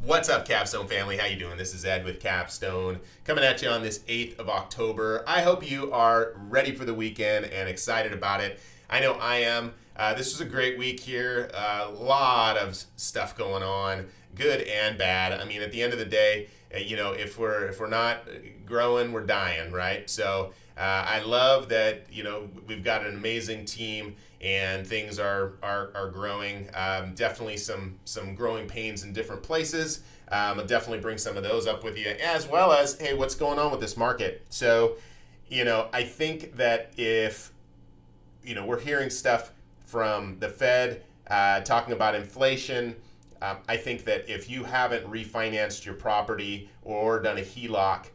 What's up, Capstone family? How you doing? This is Ed with Capstone, coming at you on this 8th of October. I hope you are ready for the weekend and excited about it. I know I am. This was a great week here. A lot of stuff going on, good and bad. I mean, at the end of the day, if we're not growing, we're dying, right? So I love that we've got an amazing team and things are growing. Definitely some growing pains in different places. I'll definitely bring some of those up with you, as well as, hey, what's going on with this market? So, I think that if, we're hearing stuff from the Fed talking about inflation, I think that if you haven't refinanced your property or done a HELOC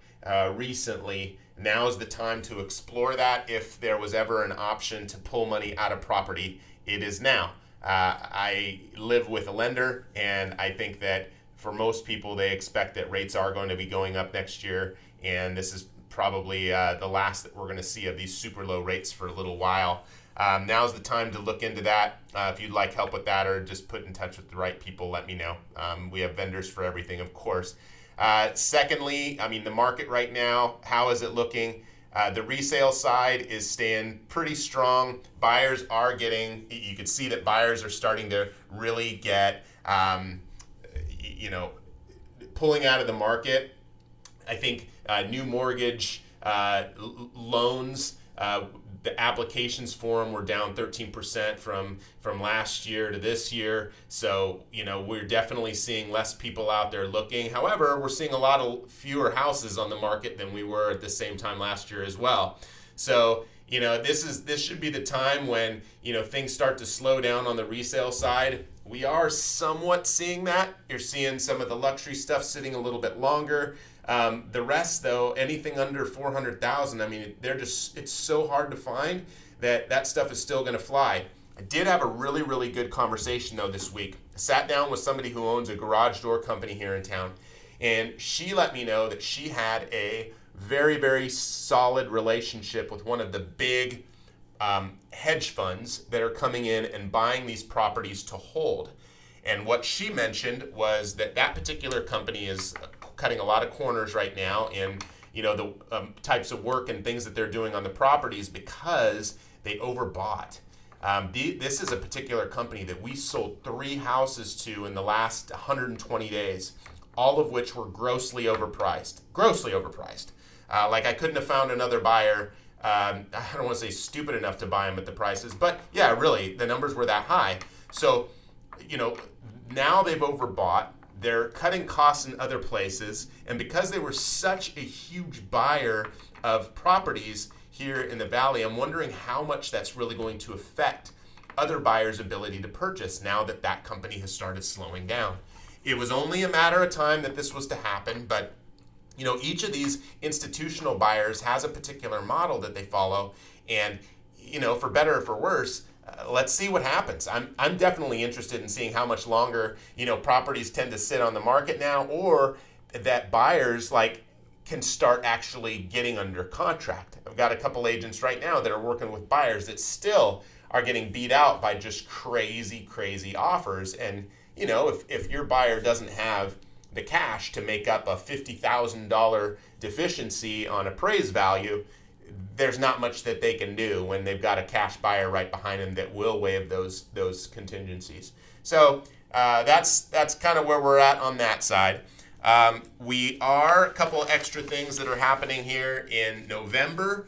recently, now's the time to explore that. If there was ever an option to pull money out of property, it is now. I live with a lender, and I think that for most people, they expect that rates are going to be going up next year, and this is probably the last that we're going to see of these super low rates for a little while. Now's the time to look into that. If you'd like help with that or just put in touch with the right people, let me know. We have vendors for everything, of course. Secondly, the market right now, how is it looking? The resale side is staying pretty strong. Buyers are you can see that buyers are starting to really get, pulling out of the market. I think new mortgage loans, the applications for them were down 13% from last year to this year. So, we're definitely seeing less people out there looking. However, we're seeing a lot of fewer houses on the market than we were at the same time last year as well. So, this should be the time when, things start to slow down on the resale side. We are somewhat seeing that. You're seeing some of the luxury stuff sitting a little bit longer. The rest, though, anything under 400,000, it's so hard to find that stuff is still going to fly. I did have a really, really good conversation, though, this week. I sat down with somebody who owns a garage door company here in town, and she let me know that she had a very, very solid relationship with one of the big hedge funds that are coming in and buying these properties to hold. And what she mentioned was that particular company is cutting a lot of corners right now in the types of work and things that they're doing on the properties because they overbought. This is a particular company that we sold 3 houses to in the last 120 days, all of which were grossly overpriced. I couldn't have found another buyer. I don't want to say stupid enough to buy them at the prices, but yeah, really, the numbers were that high. So, now they've overbought. They're cutting costs in other places, and because they were such a huge buyer of properties here in the Valley, I'm wondering how much that's really going to affect other buyers' ability to purchase now that company has started slowing down. It was only a matter of time that this was to happen, but each of these institutional buyers has a particular model that they follow, and for better or for worse, let's see what happens. I'm definitely interested in seeing how much longer properties tend to sit on the market now, or that buyers can start actually getting under contract. I've got a couple agents right now that are working with buyers that still are getting beat out by just crazy offers. And if your buyer doesn't have the cash to make up a $50,000 deficiency on appraised value, there's not much that they can do when they've got a cash buyer right behind them that will waive those contingencies. So that's kind of where we're at on that side. We are a couple extra things that are happening here in November.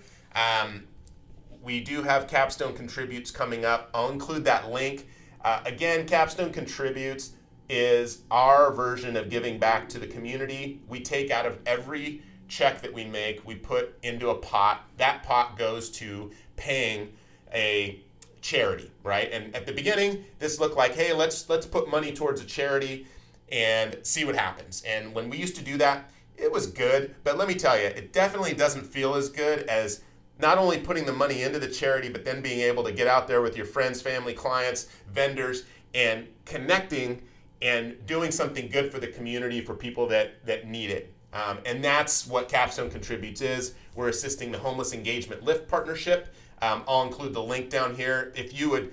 We do have Capstone Contributes coming up. I'll include that link. Again, Capstone Contributes is our version of giving back to the community. We take out of every check that we make, we put into a pot. That pot goes to paying a charity, right? And at the beginning, this looked like, hey, let's put money towards a charity and see what happens. And when we used to do that, it was good. But let me tell you, it definitely doesn't feel as good as not only putting the money into the charity, but then being able to get out there with your friends, family, clients, vendors, and connecting and doing something good for the community for people that need it. And that's what Capstone Contributes is. We're assisting the Homeless Engagement Lift Partnership. I'll include the link down here. If you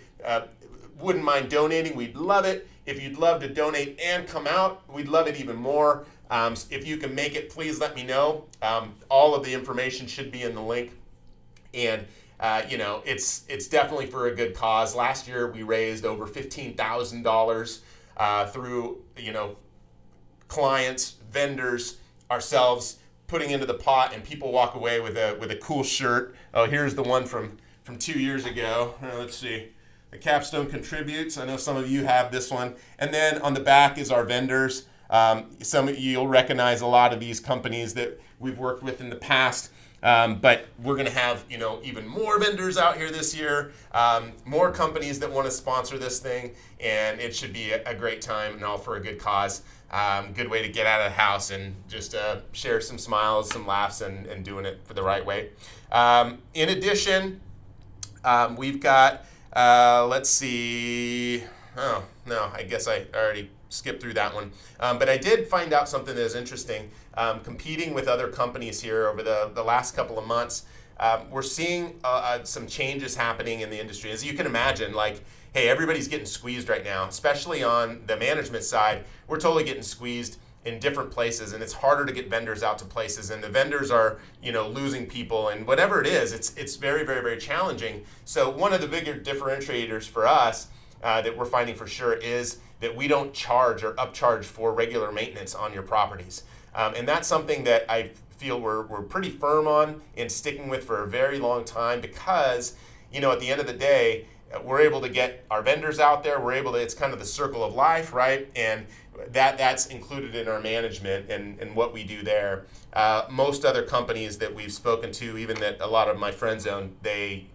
wouldn't mind donating, we'd love it. If you'd love to donate and come out, we'd love it even more. If you can make it, please let me know. All of the information should be in the link. And it's definitely for a good cause. Last year we raised over $15,000 through clients, vendors, ourselves putting into the pot, and people walk away with a cool shirt. Oh, here's the one from 2 years ago. Let's see. The Capstone Contributes. I know some of you have this one. And then on the back is our vendors. Some of you'll recognize a lot of these companies that we've worked with in the past. But we're going to have, even more vendors out here this year, more companies that want to sponsor this thing, and it should be a great time and all for a good cause. Good way to get out of the house and just share some smiles, some laughs, and doing it for the right way. In addition, we've got, let's see, oh, no, I guess I already skipped through that one. But I did find out something that is interesting. Competing with other companies here over the last couple of months, we're seeing some changes happening in the industry. As you can imagine, hey, everybody's getting squeezed right now, especially on the management side. We're totally getting squeezed in different places, and it's harder to get vendors out to places, and the vendors are, losing people, and whatever it is, it's very, very, very challenging. So one of the bigger differentiators for us that we're finding for sure is that we don't charge or upcharge for regular maintenance on your properties. And that's something that I feel we're pretty firm on and sticking with for a very long time because, at the end of the day, we're able to get our vendors out there. It's kind of the circle of life, right? And that's included in our management and what we do there. Most other companies that we've spoken to, even that a lot of my friends own, they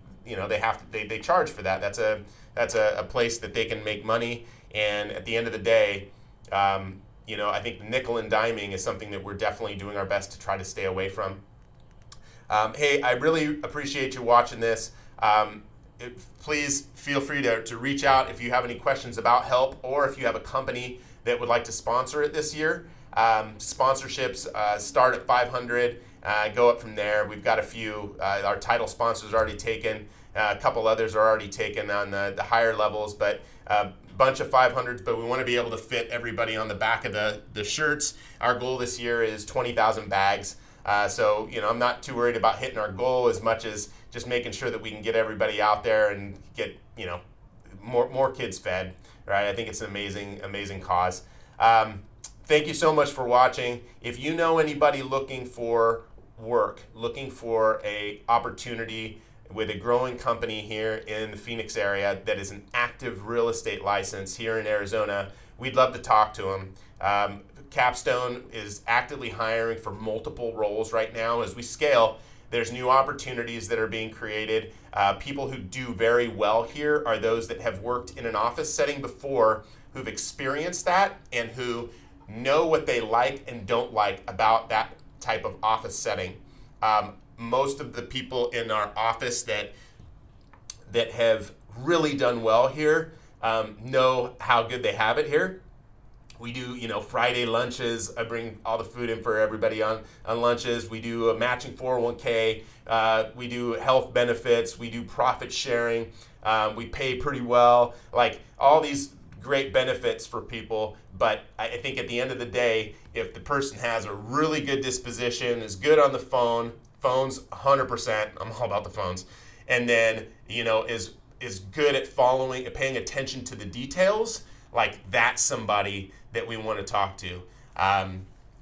charge for that. That's a place that they can make money. And at the end of the day, I think the nickel and diming is something that we're definitely doing our best to try to stay away from. Hey, I really appreciate you watching this. Please feel free to reach out if you have any questions about help, or if you have a company that would like to sponsor it this year. Sponsorships start at $500, go up from there. We've got a few. Our title sponsors are already taken. A couple others are already taken on the higher levels, but bunch of 500s, but we want to be able to fit everybody on the back of the shirts. Our goal this year is 20,000 bags. So, I'm not too worried about hitting our goal as much as just making sure that we can get everybody out there and get, more kids fed, right? I think it's an amazing cause. Thank you so much for watching. If you know anybody looking for work, looking for a opportunity with a growing company here in the Phoenix area that is an active real estate license here in Arizona, we'd love to talk to them. Capstone is actively hiring for multiple roles right now. As we scale, there's new opportunities that are being created. People who do very well here are those that have worked in an office setting before, who've experienced that, and who know what they like and don't like about that type of office setting. Most of the people in our office that have really done well here know how good they have it here. We do, Friday lunches. I bring all the food in for everybody on lunches. We do a matching 401k. We do health benefits. We do profit sharing. We pay pretty well. All these great benefits for people. But I think at the end of the day, if the person has a really good disposition, is good on the phones 100%. I'm all about the phones. And then, is good at paying attention to the details, that's somebody that we want to talk to.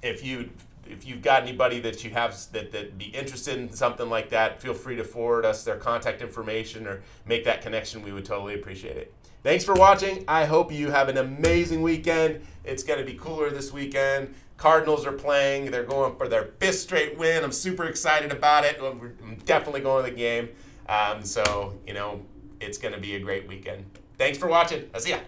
If you've got anybody that you have that be interested in something like that, feel free to forward us their contact information or make that connection. We would totally appreciate it. Thanks for watching. I hope you have an amazing weekend. It's going to be cooler this weekend. Cardinals are playing. They're going for their 5th straight win. I'm super excited about it. I'm definitely going to the game. So, it's going to be a great weekend. Thanks for watching. I'll see ya.